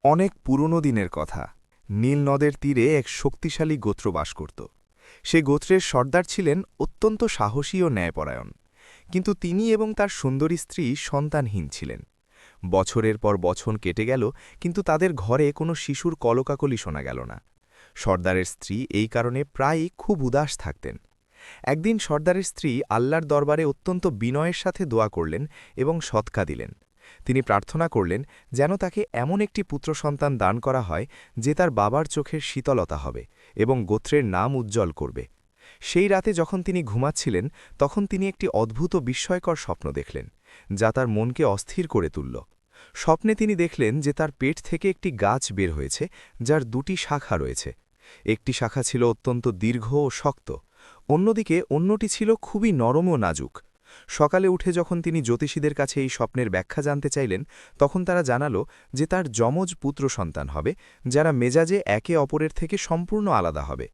অনেক পুরনো দিনের কথা। নীল নদের তীরে এক শক্তিশালী গোত্র বাস করত। সে গোত্রের সর্দার ছিলেন অত্যন্ত সাহসী ও ন্যায়পরায়ণ, কিন্তু তিনি এবং তার সুন্দরী স্ত্রী সন্তানহীন ছিলেন। বছরের পর বছর কেটে গেল, কিন্তু তাদের ঘরে কোনো শিশুর কলকাকলি শোনা গেল না। সর্দারের স্ত্রী এই কারণে প্রায়ই খুব উদাস থাকতেন। একদিন সর্দারের স্ত্রী আল্লাহর দরবারে অত্যন্ত বিনয়ের সাথে দোয়া করলেন এবং সৎকা দিলেন। তিনি প্রার্থনা করলেন যেন তাকে এমন একটি পুত্র সন্তান দান করা হয় যে তার বাবার চোখের শীতলতা হবে এবং গোত্রের নাম উজ্জ্বল করবে। সেই রাতে যখন তিনি ঘুমাচ্ছিলেন, তখন তিনি একটি অদ্ভুত বিস্ময়কর স্বপ্ন দেখলেন, যা তার মনকে অস্থির করে তুলল। স্বপ্নে তিনি দেখলেন যে তার পেট থেকে একটি গাছ বের হয়েছে, যার দুটি শাখা রয়েছে। একটি শাখা ছিল অত্যন্ত দীর্ঘ ও শক্ত, অন্যদিকে অন্যটি ছিল খুবই নরম ও নাজুক। সকালে উঠে যখন তিনি জ্যোতিষীদের কাছে এই স্বপ্নের ব্যাখ্যা জানতে চাইলেন, তখন তারা জানালো যে তার যমজ পুত্র সন্তান হবে, যারা মেজাজে একে অপরের থেকে সম্পূর্ণ আলাদা হবে।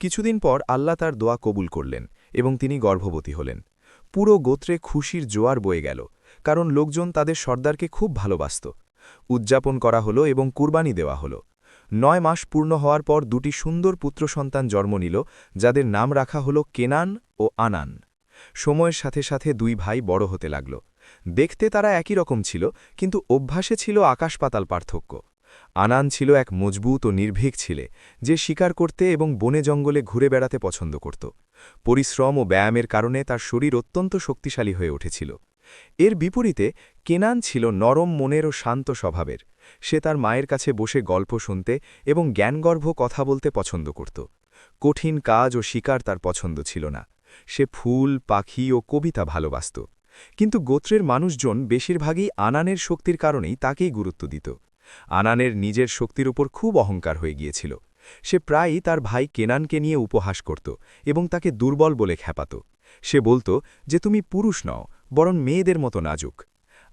কিছুদিন পর আল্লাহ তার দোয়া কবুল করলেন এবং তিনি গর্ভবতী হলেন। পুরো গোত্রে খুশির জোয়ার বয়ে গেল, কারণ লোকজন তাদের সর্দারকে খুব ভালোবাসত। উদযাপন করা হলো এবং কুরবানি দেওয়া হলো। ৯ মাস পূর্ণ হওয়ার পর দুটি সুন্দর পুত্র সন্তান জন্ম নিল, যাদের নাম রাখা হল কেনান ও আনান। সময়ের সাথে সাথে দুই ভাই বড় হতে লাগল। দেখতে তারা একই রকম ছিল, কিন্তু অভ্যাসে ছিল আকাশ-পাতাল পার্থক্য। আনান ছিল এক মজবুত ও নির্ভীক ছেলে, যে শিকার করতে এবং বনে জঙ্গলে ঘুরে বেড়াতে পছন্দ করত। পরিশ্রম ও ব্যায়ামের কারণে তার শরীর অত্যন্ত শক্তিশালী হয়ে উঠেছিল। এর বিপরীতে কেনান ছিল নরম মনের ও শান্ত স্বভাবের। সে তার মায়ের কাছে বসে গল্প শুনতে এবং জ্ঞানগর্ভ কথা বলতে পছন্দ করত। কঠিন কাজ ও শিকার তার পছন্দ ছিল না। সে ফুল, পাখি ও কবিতা ভালোবাসত। কিন্তু গোত্রের মানুষজন বেশিরভাগই আনানের শক্তির কারণেই তাকেই গুরুত্ব দিত। আনানের নিজের শক্তির উপর খুব অহংকার হয়ে গিয়েছিল। সে প্রায়ই তার ভাই কেনানকে নিয়ে উপহাস করত এবং তাকে দুর্বল বলে খ্যাপাত। সে বলত যে তুমি পুরুষ নও, বরং মেয়েদের মতো নাজুক।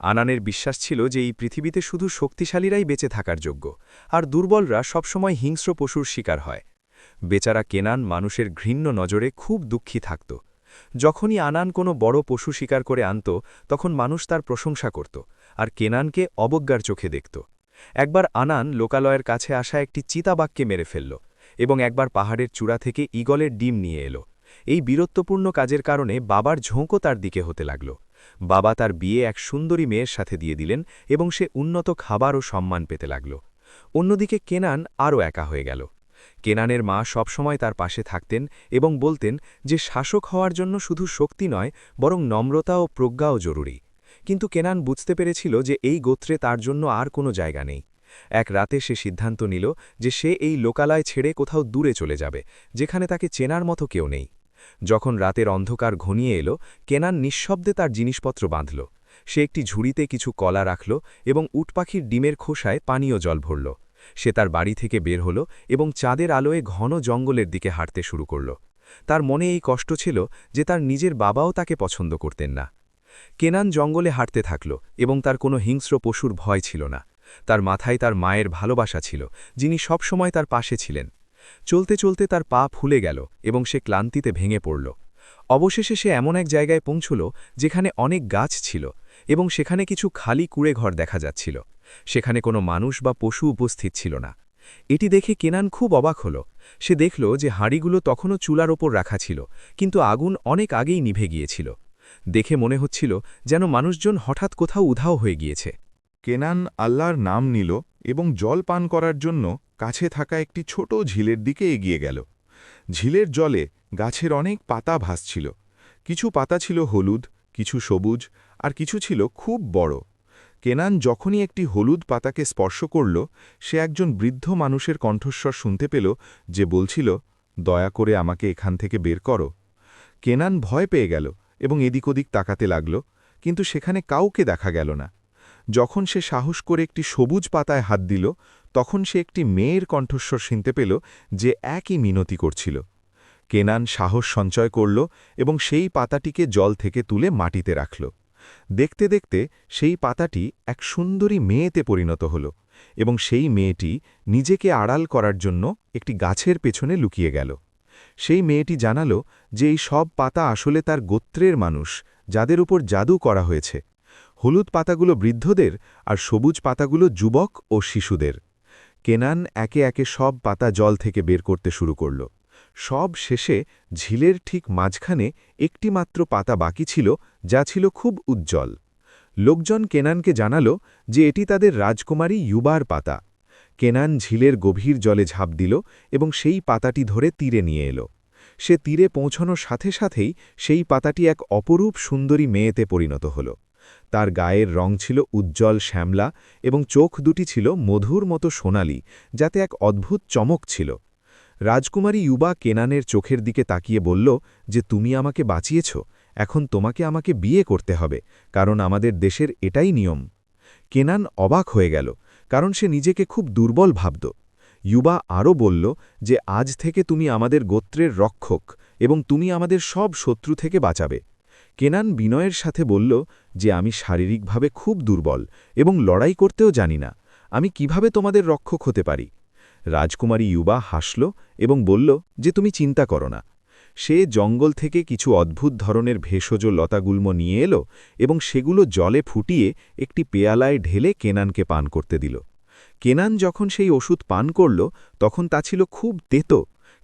আনানের বিশ্বাস ছিল যে এই পৃথিবীতে শুধু শক্তিশালীরাই বেঁচে থাকার যোগ্য, আর দুর্বলরা সবসময় হিংস্র পশুর শিকার হয়। বেচারা কেনান মানুষের ঘৃণ্য নজরে খুব দুঃখী থাকত। যখনই আনান কোনো বড় পশু শিকার করে আনত, তখন মানুষ তার প্রশংসা করত, আর কেনানকে অবজ্ঞার চোখে দেখত। একবার আনান লোকালয়ের কাছে আসা একটি চিতাবাঘকে মেরে ফেলল, এবং একবার পাহাড়ের চূড়া থেকে ঈগলের ডিম নিয়ে এলো। এই বীরত্বপূর্ণ কাজের কারণে বাবার ঝোঁকও তার দিকে হতে লাগল। বাবা তার বিয়ে এক সুন্দরী মেয়ের সাথে দিয়ে দিলেন এবং সে উন্নত খাবার ও সম্মান পেতে লাগল। অন্যদিকে কেনান আরও একা হয়ে গেল। কেনানের মা সবসময় তার পাশে থাকতেন এবং বলতেন যে শাসক হওয়ার জন্য শুধু শক্তি নয়, বরং নম্রতা ও প্রজ্ঞাও জরুরি। কিন্তু কেনান বুঝতে পেরেছিল যে এই গোত্রে তার জন্য আর কোনো জায়গা নেই। এক রাতে সে সিদ্ধান্ত নিল যে সে এই লোকালয় ছেড়ে কোথাও দূরে চলে যাবে, যেখানে তাকে চেনার মতো কেউ নেই। যখন রাতের অন্ধকার ঘনিয়ে এলো, কেনান নিঃশব্দে তার জিনিসপত্র বাঁধল। সে একটি ঝুড়িতে কিছু কলা রাখল এবং উটপাখির ডিমের খোসায় পানীয় জল ভরল। সে তার বাড়ি থেকে বের হল এবং চাঁদের আলোয় ঘন জঙ্গলের দিকে হাঁটতে শুরু করল। তার মনে এই কষ্ট ছিল যে তার নিজের বাবাও তাকে পছন্দ করতেন না। কেনান জঙ্গলে হাঁটতে থাকল এবং তার কোনো হিংস্র পশুর ভয় ছিল না। তার মাথায় তার মায়ের ভালোবাসা ছিল, যিনি সবসময় তার পাশে ছিলেন। চলতে চলতে তার পা ফুলে গেল এবং সে ক্লান্তিতে ভেঙে পড়ল। অবশেষে সে এমন এক জায়গায় পৌঁছল যেখানে অনেক গাছ ছিল এবং সেখানে কিছু খালি কুঁড়েঘর দেখা যাচ্ছিল। সেখানে কোনো মানুষ বা পশু উপস্থিত ছিল না। এটি দেখে কেনান খুব অবাক হল। সে দেখল যে হাঁড়িগুলো তখনও চুলার ওপর রাখা ছিল, কিন্তু আগুন অনেক আগেই নিভে গিয়েছিল। দেখে মনে হচ্ছিল যেন মানুষজন হঠাৎ কোথাও উধাও হয়ে গিয়েছে। কেনান আল্লাহর নাম নিল এবং জল পান করার জন্য কাছে থাকা একটি ছোট ঝিলের দিকে এগিয়ে গেল। ঝিলের জলে গাছের অনেক পাতা ভাসছিল। কিছু পাতা ছিল হলুদ, কিছু সবুজ, আর কিছু ছিল খুব বড়। কেনান যখনই একটি হলুদ পাতাকে স্পর্শ করল, সে একজন বৃদ্ধ মানুষের কণ্ঠস্বর শুনতে পেল, যে বলছিল, দয়া করে আমাকে এখান থেকে বের করো। কেনান ভয় পেয়ে গেল এবং এদিক ওদিক তাকাতে লাগল, কিন্তু সেখানে কাউকে দেখা গেল না। যখন সে সাহস করে একটি সবুজ পাতায় হাত দিল, তখন সে একটি মেয়ের কণ্ঠস্বর শুনতে পেল, যে একই মিনতি করছিল। কেনান সাহস সঞ্চয় করল এবং সেই পাতাটিকে জল থেকে তুলে মাটিতে রাখল। দেখতে দেখতে সেই পাতাটি এক সুন্দরী মেয়েতে পরিণত হল এবং সেই মেয়েটি নিজেকে আড়াল করার জন্য একটি গাছের পেছনে লুকিয়ে গেল। সেই মেয়েটি জানালো যে এই সব পাতা আসলে তার গোত্রের মানুষ, যাদের উপর জাদু করা হয়েছে। হলুদ পাতাগুলো বৃদ্ধদের আর সবুজ পাতাগুলো যুবক ও শিশুদের। কেনান একে একে সব পাতা জল থেকে বের করতে শুরু করল। সব শেষে ঝিলের ঠিক মাঝখানে একটি মাত্র পাতা বাকি ছিল, যা ছিল খুব উজ্জ্বল। লোকজন কেনানকে জানাল যে এটি তাদের রাজকুমারী ইউবার পাতা। কেনান ঝিলের গভীর জলে ঝাঁপ দিল এবং সেই পাতাটি ধরে তীরে নিয়ে এলো। সে তীরে পৌঁছানোর সাথে সাথেই সেই পাতাটি এক অপরূপ সুন্দরী মেয়েতে পরিণত হল। তার গায়ের রং ছিল উজ্জ্বল শ্যামলা এবং চোখ দুটি ছিল মধুর মতো সোনালি, যাতে এক অদ্ভুত চমক ছিল। রাজকুমারী ইউবা কেনানের চোখের দিকে তাকিয়ে বলল যে, তুমি আমাকে বাঁচিয়েছ, এখন তোমাকে আমাকে বিয়ে করতে হবে, কারণ আমাদের দেশের এটাই নিয়ম। কেনান অবাক হয়ে গেল, কারণ সে নিজেকে খুব দুর্বল ভাবত। ইউবা আরও বলল যে, আজ থেকে তুমি আমাদের গোত্রের রক্ষক এবং তুমি আমাদের সব শত্রু থেকে বাঁচাবে। কেনান বিনয়ের সাথে বলল যে, আমি শারীরিকভাবে খুব দুর্বল এবং লড়াই করতেও জানি না, আমি কিভাবে তোমাদের রক্ষক হতে পারি। রাজকুমারী ইউবা হাসল এবং বলল যে, তুমি চিন্তা করো না। সে জঙ্গল থেকে কিছু অদ্ভুত ধরনের ভেষজ লতাগুল্ম নিয়ে এলো এবং সেগুলো জলে ফুটিয়ে একটি পেয়ালায় ঢেলে কেনানকে পান করতে দিল। কেনান যখন সেই ওষুধ পান করল, তখন তা ছিল খুব তেতো,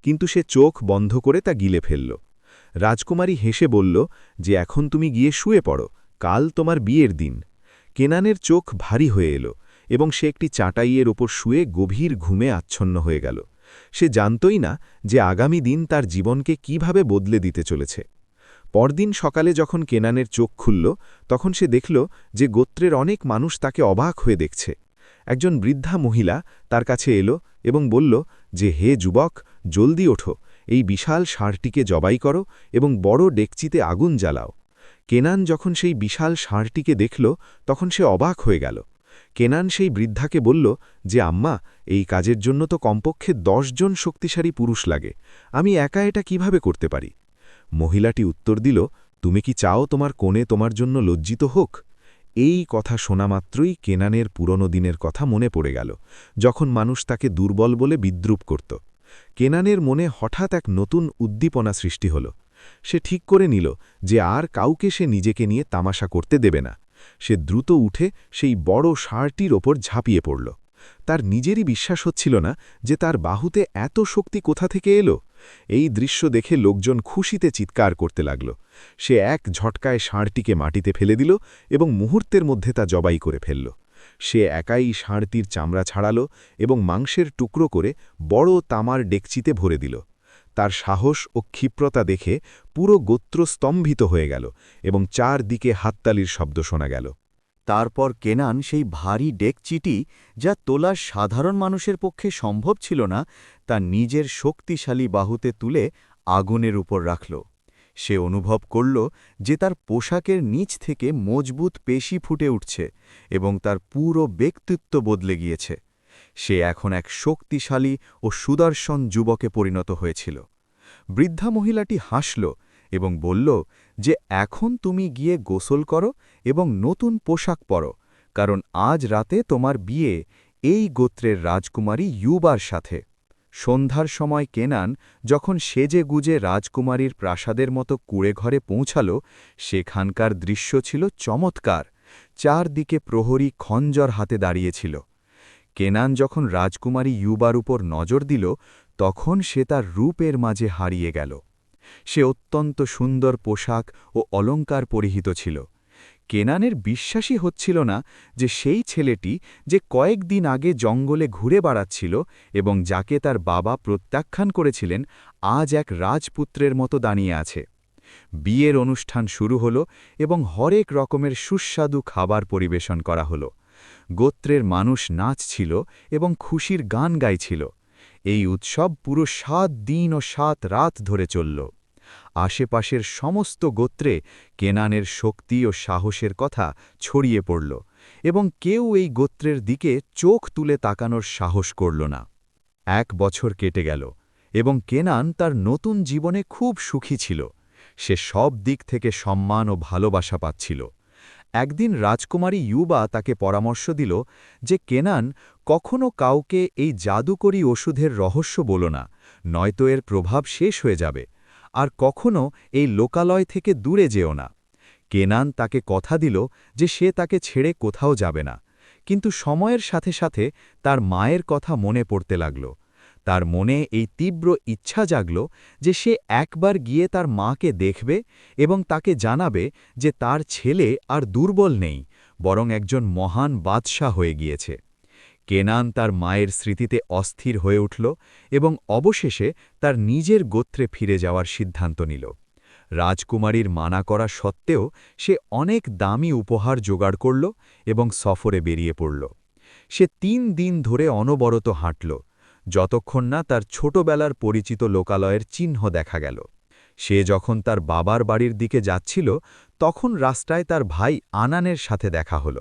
কিন্তু সে চোখ বন্ধ করে তা গিলে ফেলল। রাজকুমারী হেসে বলল যে, এখন তুমি গিয়ে শুয়ে পড়ো, কাল তোমার বিয়ের দিন। কেনানের চোখ ভারী হয়ে এলো এবং সে একটি চাটাইয়ের ওপর শুয়ে গভীর ঘুমে আচ্ছন্ন হয়ে গেল। সে জানতই না যে আগামী দিন তার জীবনকে কিভাবে বদলে দিতে চলেছে। পরদিন সকালে যখন কেনানের চোখ খুলল, তখন সে দেখল যে গোত্রের অনেক মানুষ তাকে অবাক হয়ে দেখছে। একজন বৃদ্ধা মহিলা তার কাছে এলো এবং বলল যে, হে যুবক, জলদি ওঠো, এই বিশাল ষাঁড়টিকে জবাই করো এবং বড় ডেকচিতে আগুন জ্বালাও। কেনান যখন সেই বিশাল ষাঁড়টিকে দেখল, তখন সে অবাক হয়ে গেল। কেনান সেই বৃদ্ধাকে বলল যে, আম্মা, এই কাজের জন্য তো কমপক্ষে 10 জন শক্তিশালী পুরুষ লাগে, আমি একা এটা কিভাবে করতে পারি? মহিলাটি উত্তর দিল, তুমি কি চাও তোমার কোণে তোমার জন্য লজ্জিত হোক? এই কথা শোনা মাত্রই কেনানের পুরনো দিনের কথা মনে পড়ে গেল, যখন মানুষ তাকে দুর্বল বলে বিদ্রূপ করত। কেনানের মনে হঠাৎ এক নতুন উদ্দীপনা সৃষ্টি হল। সে ঠিক করে নিল যে আর কাউকে সে নিজেকে নিয়ে তামাশা করতে দেবে না। সে দ্রুত উঠে সেই বড় ষাঁড়টির ওপর ঝাঁপিয়ে পড়ল। তার নিজেরই বিশ্বাস হচ্ছিল না যে তার বাহুতে এত শক্তি কোথা থেকে এলো। এই দৃশ্য দেখে লোকজন খুশিতে চিৎকার করতে লাগল। সে এক ঝটকায় ষাঁড়টিকে মাটিতে ফেলে দিল এবং মুহূর্তের মধ্যে তা জবাই করে ফেলল। সে একাই ষাঁড়টির চামড়া ছাড়াল এবং মাংসের টুকরো করে বড় তামার ডেকচিতে ভরে দিল। তার সাহস ও ক্ষিপ্রতা দেখে পুরো গোত্র স্তম্ভিত হয়ে গেল এবং চারদিকে হাততালির শব্দ শোনা গেল। তারপর কেনান সেই ভারী ডেকচিটি, যা তোলা সাধারণ মানুষের পক্ষে সম্ভব ছিল না, তা নিজের শক্তিশালী বাহুতে তুলে আগুনের উপর রাখল। সে অনুভব করল যে তার পোশাকের নিচ থেকে মজবুত পেশি ফুটে উঠছে এবং তার পুরো ব্যক্তিত্ব বদলে গিয়েছে। সে এখন এক শক্তিশালী ও সুদর্শন যুবকে পরিণত হয়েছিল। বৃদ্ধা মহিলাটি হাসল এবং বলল যে, এখন তুমি গিয়ে গোসল করো এবং নতুন পোশাক পরো, কারণ আজ রাতে তোমার বিয়ে এই গোত্রের রাজকুমারী ইউবার সাথে। সন্ধ্যার সময় কেনান যখন সেজে গুজে রাজকুমারীর প্রাসাদের মতো কুঁড়েঘরে পৌঁছাল, সেখানকার দৃশ্য ছিল চমৎকার। চারদিকে প্রহরী খঞ্জর হাতে দাঁড়িয়েছিল। কেনান যখন রাজকুমারী ইউবার উপর নজর দিল, তখন সে তার রূপের মাঝে হারিয়ে গেল। সে অত্যন্ত সুন্দর পোশাক ও অলংকার পরিহিত ছিল। কেনানের বিশ্বাসই হচ্ছিল না যে সেই ছেলেটি, যে কয়েকদিন আগে জঙ্গলে ঘুরে বেড়াচ্ছিল এবং যাকে তার বাবা প্রত্যাখ্যান করেছিলেন, আজ এক রাজপুত্রের মতো দাঁড়িয়ে আছে। বিয়ের অনুষ্ঠান শুরু হল এবং হরেক রকমের সুস্বাদু খাবার পরিবেশন করা হল। গোত্রের মানুষ নাচছিল এবং খুশির গান গাইছিল। এই উৎসব পুরো 7 দিন ও 7 রাত ধরে চলল। আশেপাশের সমস্ত গোত্রে কেনানের শক্তি ও সাহসের কথা ছড়িয়ে পড়ল এবং কেউ এই গোত্রের দিকে চোখ তুলে তাকানোর সাহস করল না। 1 বছর কেটে গেল এবং কেনান তার নতুন জীবনে খুব সুখী ছিল। সে সব দিক থেকে সম্মান ও ভালোবাসা পাচ্ছিল। একদিন রাজকুমারী ইউবা তাকে পরামর্শ দিল যে, কেনান, কখনো কাউকে এই জাদুকরী ওষুধের রহস্য বলো না, নয়তো এর প্রভাব শেষ হয়ে যাবে। আর কখনো এই লোকালয় থেকে দূরে যেও না। কেনান তাকে কথা দিল যে সে তাকে ছেড়ে কোথাও যাবে না, কিন্তু সময়ের সাথে সাথে তার মায়ের কথা মনে পড়তে লাগল। তার মনে এই তীব্র ইচ্ছা জাগল যে সে একবার গিয়ে তার মাকে দেখবে এবং তাকে জানাবে যে তার ছেলে আর দুর্বল নেই, বরং একজন মহান বাদশাহ হয়ে গিয়েছে। কেনান তার মায়ের স্মৃতিতে অস্থির হয়ে উঠল এবং অবশেষে তার নিজের গোত্রে ফিরে যাওয়ার সিদ্ধান্ত নিল। রাজকুমারীর মানা করা সত্ত্বেও সে অনেক দামি উপহার জোগাড় করল এবং সফরে বেরিয়ে পড়ল। সে ৩ দিন ধরে অনবরত হাঁটল, যতক্ষণ না তার ছোটবেলার পরিচিত লোকালয়ের চিহ্ন দেখা গেল। সে যখন তার বাবার বাড়ির দিকে যাচ্ছিল, তখন রাস্তায় তার ভাই আনানের সাথে দেখা হল।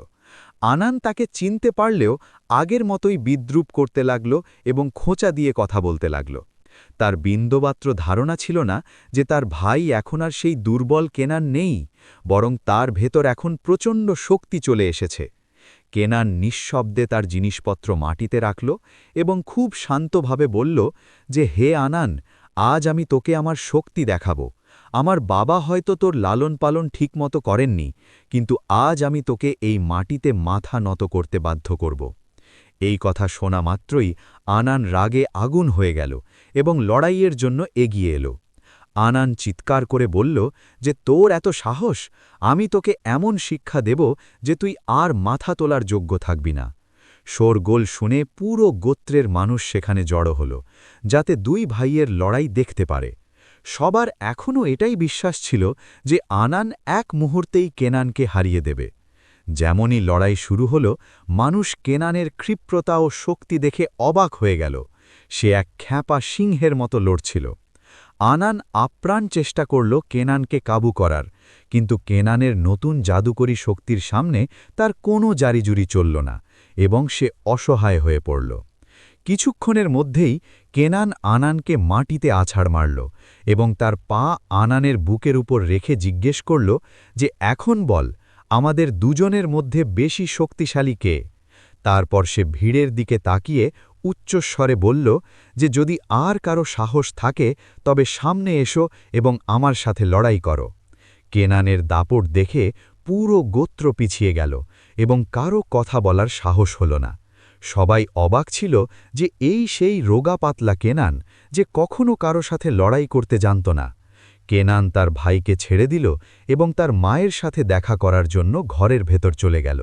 আনান তাকে চিনতে পারলেও আগের মতোই বিদ্রূপ করতে লাগল এবং খোঁচা দিয়ে কথা বলতে লাগল। তার বিন্দুমাত্র ধারণা ছিল না যে তার ভাই এখন আর সেই দুর্বল কেনান নেই, বরং তার ভেতর এখন প্রচণ্ড শক্তি চলে এসেছে। কেনান নিঃশব্দে তার জিনিসপত্র মাটিতে রাখল এবং খুব শান্তভাবে বলল যে, হে আনান, আজ আমি তোকে আমার শক্তি দেখাব। আমার বাবা হয়তো তোর লালন পালন ঠিকমতো করেননি, কিন্তু আজ আমি তোকে এই মাটিতে মাথা নত করতে বাধ্য করব। এই কথা শোনা মাত্রই আনান রাগে আগুন হয়ে গেল এবং লড়াইয়ের জন্য এগিয়ে এলো। আনান চিৎকার করে বলল যে, তোর এত সাহস, আমি তোকে এমন শিক্ষা দেব যে তুই আর মাথা তোলার যোগ্য থাকবি না। শোরগোল শুনে পুরো গোত্রের মানুষ সেখানে জড়ো হল, যাতে 2 ভাইয়ের লড়াই দেখতে পারে। সবার এখনও এটাই বিশ্বাস ছিল যে আনান এক মুহূর্তেই কেনানকে হারিয়ে দেবে। যেমনই লড়াই শুরু হল, মানুষ কেনানের ক্ষিপ্রতা ও শক্তি দেখে অবাক হয়ে গেল। সে এক খ্যাপা সিংহের মতো লড়ছিল। আনান আপ্রাণ চেষ্টা করল কেনানকে কাবু করার, কিন্তু কেনানের নতুন জাদুকরী শক্তির সামনে তার কোনো জারিজুরি চলল না এবং সে অসহায় হয়ে পড়ল। কিছুক্ষণের মধ্যেই কেনান আনানকে মাটিতে আছাড় মারল এবং তার পা আনানের বুকের উপর রেখে জিজ্ঞেস করল যে, এখন বল, আমাদের দুজনের মধ্যে বেশি শক্তিশালী কে? তারপর সে ভিড়ের দিকে তাকিয়ে উচ্চস্বরে বলল যে, যদি আর কারো সাহস থাকে তবে সামনে এসো এবং আমার সাথে লড়াই করো। কেনানের দাপট দেখে পুরো গোত্র পিছিয়ে গেল এবং কারো কথা বলার সাহস হল না। সবাই অবাক ছিল যে এই সেই রোগা পাতলা কেনান, যে কখনো কারো সাথে লড়াই করতে জানত না। কেনান তার ভাইকে ছেড়ে দিল এবং তার মায়ের সাথে দেখা করার জন্য ঘরের ভেতর চলে গেল।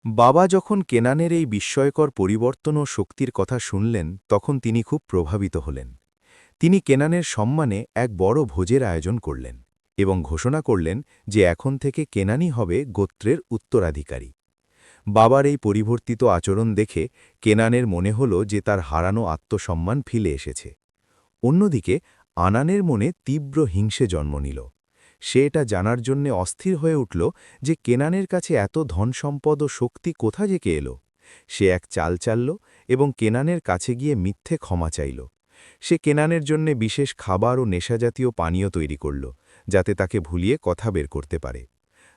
বাবা যখন কেনানের এই বিস্ময়কর পরিবর্তন ও শক্তির কথা শুনলেন, তখন তিনি খুব প্রভাবিত হলেন। তিনি কেনানের সম্মানে এক বড় ভোজের আয়োজন করলেন এবং ঘোষণা করলেন যে এখন থেকে কেনানই হবে গোত্রের উত্তরাধিকারী। বাবার এই পরিবর্তিত আচরণ দেখে কেনানের মনে হল যে তার হারানো আত্মসম্মান ফিরে এসেছে। অন্যদিকে আনানের মনে তীব্র হিংসে জন্ম নিল। সে এটা জানার জন্যে অস্থির হয়ে উঠল যে কেনানের কাছে এত ধনসম্পদ ও শক্তি কোথা থেকে এলো। সে এক চাল চালল এবং কেনানের কাছে গিয়ে মিথ্যে ক্ষমা চাইল। সে কেনানের জন্যে বিশেষ খাবার ও নেশাজাতীয় পানীয় তৈরি করল, যাতে তাকে ভুলিয়ে কথা বের করতে পারে।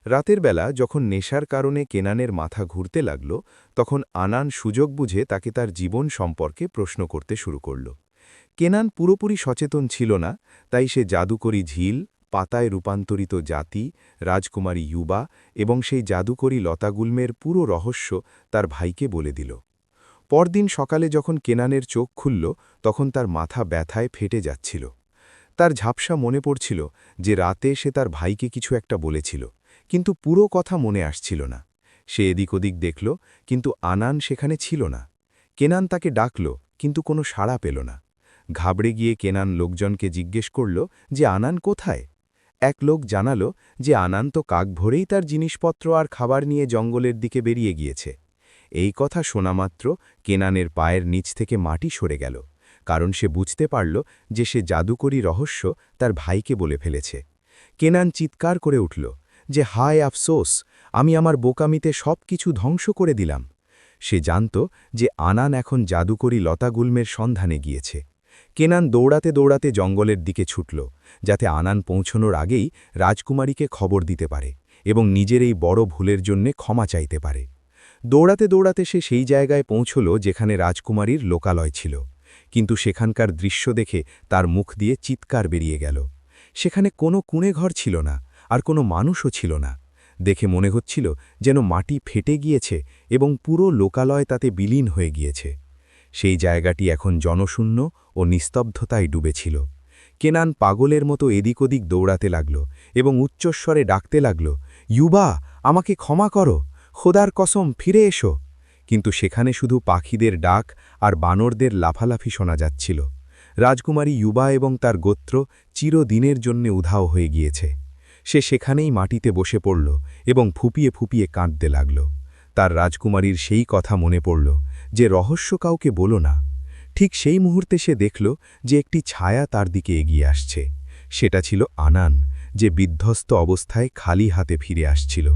রাতের বেলা যখন নেশার কারণে কেনানের মাথা ঘুরতে লাগল, তখন আনান সুযোগ বুঝে তাকে তার জীবন সম্পর্কে প্রশ্ন করতে শুরু করল। কেনান পুরোপুরি সচেতন ছিল না, তাই সে জাদুকরী ঝিল, পাতায় রূপান্তরিত জাতি, রাজকুমারী ইউবা এবং সেই জাদুকরী লতাগুল্মের পুরো রহস্য তার ভাইকে বলে দিল। পরদিন সকালে যখন কেনানের চোখ খুলল, তখন তার মাথা ব্যথায় ফেটে যাচ্ছিল। তার ঝাপসা মনে পড়ছিল যে রাতে সে তার ভাইকে কিছু একটা বলেছিল, কিন্তু পুরো কথা মনে আসছিল না। সে এদিক ওদিক দেখল, কিন্তু আনান সেখানে ছিল না। কেনান তাকে ডাকল, কিন্তু কোনো সাড়া পেল না। ঘাবড়ে গিয়ে কেনান লোকজনকে জিজ্ঞেস করল যে আনান কোথায়। এক লোক জানাল যে আনান তো কাক ভরেই তার জিনিসপত্র আর খাবার নিয়ে জঙ্গলের দিকে বেরিয়ে গিয়েছে। এই কথা শোনামাত্র কেনানের পায়ের নিচ থেকে মাটি সরে গেল, কারণ সে বুঝতে পারল যে সে জাদুকরী রহস্য তার ভাইকে বলে ফেলেছে। কেনান চিৎকার করে উঠল যে, হায় আফসোস, আমি আমার বোকামিতে সব কিছু ধ্বংস করে দিলাম। সে জানত যে আনান এখন জাদুকরী লতাগুল্মের সন্ধানে গিয়েছে। কেনান দৌড়াতে দৌড়াতে জঙ্গলের দিকে ছুটল, যাতে আনান পৌঁছনোর আগেই রাজকুমারীকে খবর দিতে পারে এবং নিজের এই বড় ভুলের জন্যে ক্ষমা চাইতে পারে। দৌড়াতে দৌড়াতে সে সেই জায়গায় পৌঁছল যেখানে রাজকুমারীর লোকালয় ছিল, কিন্তু সেখানকার দৃশ্য দেখে তার মুখ দিয়ে চিৎকার বেরিয়ে গেল। সেখানে কোনো কুঁড়েঘর ছিল না, আর কোনো মানুষও ছিল না। দেখে মনে হচ্ছিল যেন মাটি ফেটে গিয়েছে এবং পুরো লোকালয় তাতে বিলীন হয়ে গিয়েছে। সেই জায়গাটি এখন জনশূন্য ও নিস্তব্ধতায় ডুবেছিল। কেনান পাগলের মতো এদিক ওদিক দৌড়াতে লাগল এবং উচ্চস্বরে ডাকতে লাগল, ইউবা, আমাকে ক্ষমা করো, খোদার কসম ফিরে এসো। কিন্তু সেখানে শুধু পাখিদের ডাক আর বানরদের লাফালাফি শোনা যাচ্ছিল। রাজকুমারী ইউবা এবং তার গোত্র চিরদিনের জন্য উধাও হয়ে গিয়েছে। সে সেখানেই মাটিতে বসে পড়ল এবং ফুপিয়ে ফুপিয়ে কাঁদতে লাগল। তার রাজকুমারীর সেই কথা মনে পড়ল যে রহস্য কাউকে বলো না। ঠিক সেই মুহূর্তে সে দেখল যে একটি ছায়া তার দিকে এগিয়ে আসছে। সেটা ছিল আনান, যে বিধ্বস্ত অবস্থায় খালি হাতে ফিরে আসছিল।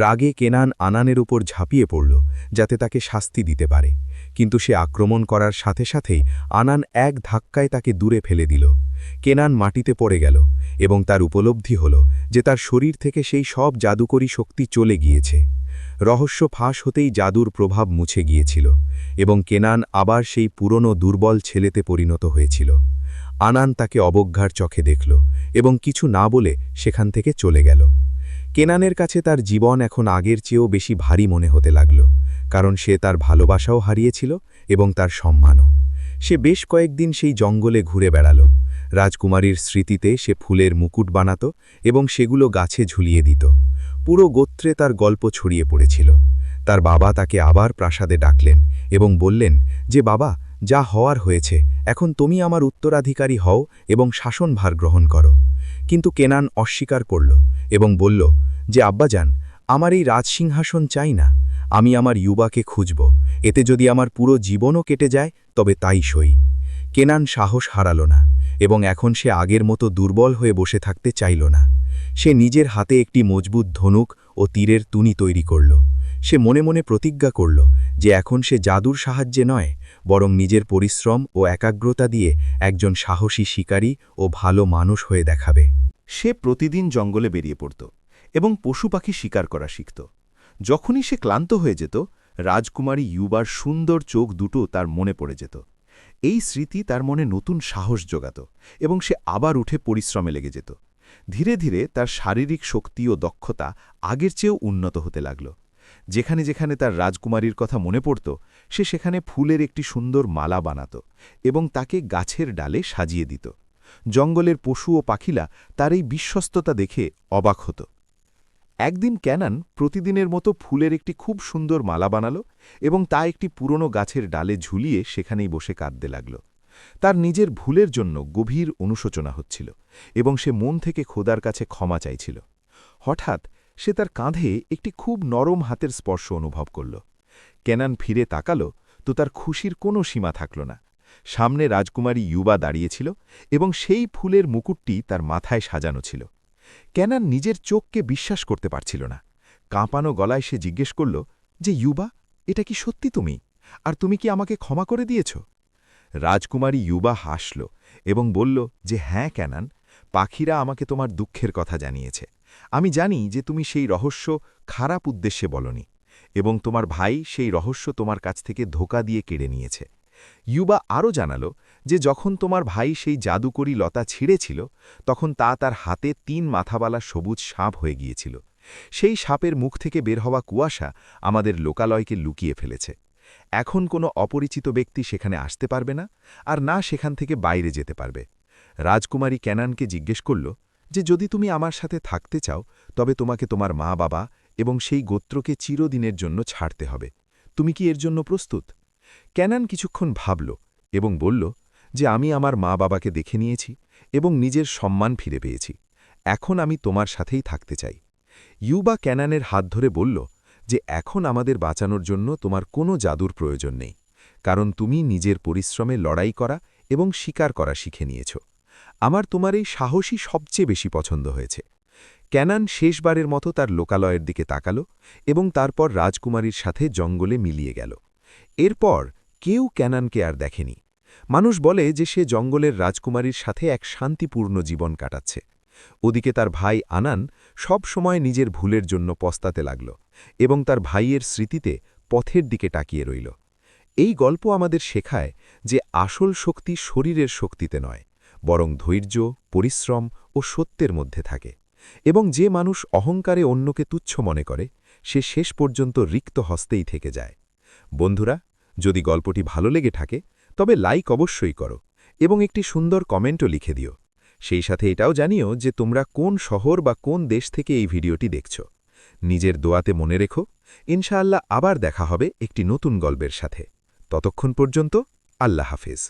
রাগে কেনান আনানের উপর ঝাঁপিয়ে পড়ল যাতে তাকে শাস্তি দিতে পারে, কিন্তু সে আক্রমণ করার সাথে সাথেই আনান এক ধাক্কায় তাকে দূরে ফেলে দিল। কেনান মাটিতে পড়ে গেল এবং তার উপলব্ধি হল যে তার শরীর থেকে সেই সব জাদুকরী শক্তি চলে গিয়েছে। রহস্য ফাঁস হতেই জাদুর প্রভাব মুছে গিয়েছিল এবং কেনান আবার সেই পুরনো দুর্বল ছেলেতে পরিণত হয়েছিল। আনান তাকে অবজ্ঞার চোখে দেখল এবং কিছু না বলে সেখান থেকে চলে গেল। কেনানের কাছে তার জীবন এখন আগের চেয়েও বেশি ভারী মনে হতে লাগল, কারণ সে তার ভালোবাসাও হারিয়েছিল এবং তার সম্মানও। সে বেশ কয়েকদিন সেই জঙ্গলে ঘুরে বেড়াল। রাজকুমারীর স্মৃতিতে সে ফুলের মুকুট বানাত এবং সেগুলো গাছে ঝুলিয়ে দিত। পুরো গোত্রে তার গল্প ছড়িয়ে পড়েছিল। তার বাবা তাকে আবার প্রাসাদে ডাকলেন এবং বললেন যে, বাবা, যা হওয়ার হয়েছে, এখন তুমি আমার উত্তরাধিকারী হও এবং শাসনভার গ্রহণ করো। কিন্তু কেনান অস্বীকার করল এবং বলল যে, আব্বাজান, আমার এই রাজসিংহাসন চাই না। আমি আমার ইউবাকে খুঁজব, এতে যদি আমার পুরো জীবনও কেটে যায় তবে তাই সই। কেনান সাহস হারাল না এবং এখন সে আগের মতো দুর্বল হয়ে বসে থাকতে চাইল না। সে নিজের হাতে একটি মজবুত ধনুক ও তীরের তুনি তৈরি করল। সে মনে মনে প্রতিজ্ঞা করল যে এখন সে জাদুর সাহায্যে নয়, বরং নিজের পরিশ্রম ও একাগ্রতা দিয়ে একজন সাহসী শিকারী ও ভালো মানুষ হয়ে দেখাবে। সে প্রতিদিন জঙ্গলে বেরিয়ে পড়ত এবং পশু পাখি শিকার করা শিখত। যখনই সে ক্লান্ত হয়ে যেত, রাজকুমারী ইউবার সুন্দর চোখ দুটো তার মনে পড়ে যেত। এই স্মৃতি তার মনে নতুন সাহস জোগাত এবং সে আবার উঠে পরিশ্রমে লেগে যেত। ধীরে ধীরে তার শারীরিক শক্তি ও দক্ষতা আগের চেয়েও উন্নত হতে লাগল। যেখানে যেখানে তার রাজকুমারীর কথা মনে পড়ত, সে সেখানে ফুলের একটি সুন্দর মালা বানাত এবং তাকে গাছের ডালে সাজিয়ে দিত। জঙ্গলের পশু ও পাখিলা তার এই বিশ্বস্ততা দেখে অবাক হতো। একদিন ক্যানান প্রতিদিনের মতো ফুলের একটি খুব সুন্দর মালা বানাল এবং তা একটি পুরনো গাছের ডালে ঝুলিয়ে সেখানেই বসে কাঁদতে লাগল। তার নিজের ভুলের জন্য গভীর অনুশোচনা হচ্ছিল এবং সে মন থেকে খোদার কাছে ক্ষমা চাইছিল। হঠাৎ সে তার কাঁধে একটি খুব নরম হাতের স্পর্শ অনুভব করল। ক্যানান ফিরে তাকাল তো তার খুশির কোনো সীমা থাকল না। সামনে রাজকুমারী ইউবা দাঁড়িয়েছিল এবং সেই ফুলের মুকুটটি তার মাথায় সাজানো ছিল। ক্যানান নিজের চোখকে বিশ্বাস করতে পারছিল না। কাঁপানো গলায় সে জিজ্ঞেস করল যে, ইউবা, এটা কি সত্যি তুমি? আর তুমি কি আমাকে ক্ষমা করে দিয়েছ? রাজকুমারী ইউবা হাসল এবং বলল যে, হ্যাঁ ক্যানান, পাখিরা আমাকে তোমার দুঃখের কথা জানিয়েছে। আমি জানি যে তুমি সেই রহস্য খারাপ উদ্দেশ্যে বলনি এবং তোমার ভাই সেই রহস্য তোমার কাছ থেকে ধোঁকা দিয়ে কেড়ে নিয়েছে। ইউবা আরও জানাল যে যখন তোমার ভাই সেই জাদুকরী লতা ছিঁড়েছিল, তখন তা তার হাতে ৩ মাথাওয়ালা সবুজ সাপ হয়ে গিয়েছিল। সেই সাপের মুখ থেকে বের হওয়া কুয়াশা আমাদের লোকালয়কে লুকিয়ে ফেলেছে। এখন কোনো অপরিচিত ব্যক্তি সেখানে আসতে পারবে না, আর না সেখান থেকে বাইরে যেতে পারবে। রাজকুমারী ক্যানানকে জিজ্ঞেস করল যে, যদি তুমি আমার সাথে থাকতে চাও, তবে তোমাকে তোমার মা বাবা এবং সেই গোত্রকে চিরদিনের জন্য ছাড়তে হবে। তুমি কি এর জন্য প্রস্তুত? ক্যানান কিছুক্ষণ ভাবল এবং বলল যে, আমি আমার মা বাবাকে দেখে নিয়েছি এবং নিজের সম্মান ফিরে পেয়েছি। এখন আমি তোমার সাথেই থাকতে চাই। ইউবা ক্যানানের হাত ধরে বলল যে, এখন আমাদের বাঁচানোর জন্য তোমার কোনো জাদুর প্রয়োজন নেই, কারণ তুমি নিজের পরিশ্রমে লড়াই করা এবং শিকার করা শিখে নিয়েছ। আমার তোমার এই সাহসী সবচেয়ে বেশি পছন্দ হয়েছে। ক্যানান শেষবারের মতো তার লোকালয়ের দিকে তাকাল এবং তারপর রাজকুমারীর সাথে জঙ্গলে মিলিয়ে গেল। এরপর কেউ ক্যানানকে আর দেখেনি। মানুষ বলে যে সে জঙ্গলের রাজকুমারীর সাথে এক শান্তিপূর্ণ জীবন কাটাচ্ছে। ওদিকে তার ভাই আনান সব সময় নিজের ভুলের জন্য পস্তাতে লাগল এবং তার ভাইয়ের স্মৃতিতে পথের দিকে তাকিয়ে রইল। এই গল্প আমাদের শেখায় যে আসল শক্তি শরীরের শক্তিতে নয়, বরং ধৈর্য, পরিশ্রম ও সত্যের মধ্যে থাকে। এবং যে মানুষ অহংকারে অন্যকে তুচ্ছ মনে করে সে শেষ পর্যন্ত রিক্ত হস্তেই থেকে যায়। বন্ধুরা, যদি গল্পটি ভালো লেগে থাকে তবে লাইক অবশ্যই করো এবং একটি সুন্দর কমেন্টও লিখে দিও। সেই সাথে এটাও জানিও যে তোমরা কোন শহর বা কোন দেশ থেকে এই ভিডিওটি দেখছ। নিজের দোয়াতে মনে রেখো, ইনশাআল্লাহ আবার দেখা হবে একটি নতুন গল্পের সাথে। ততক্ষণ পর্যন্ত আল্লাহ হাফেজ।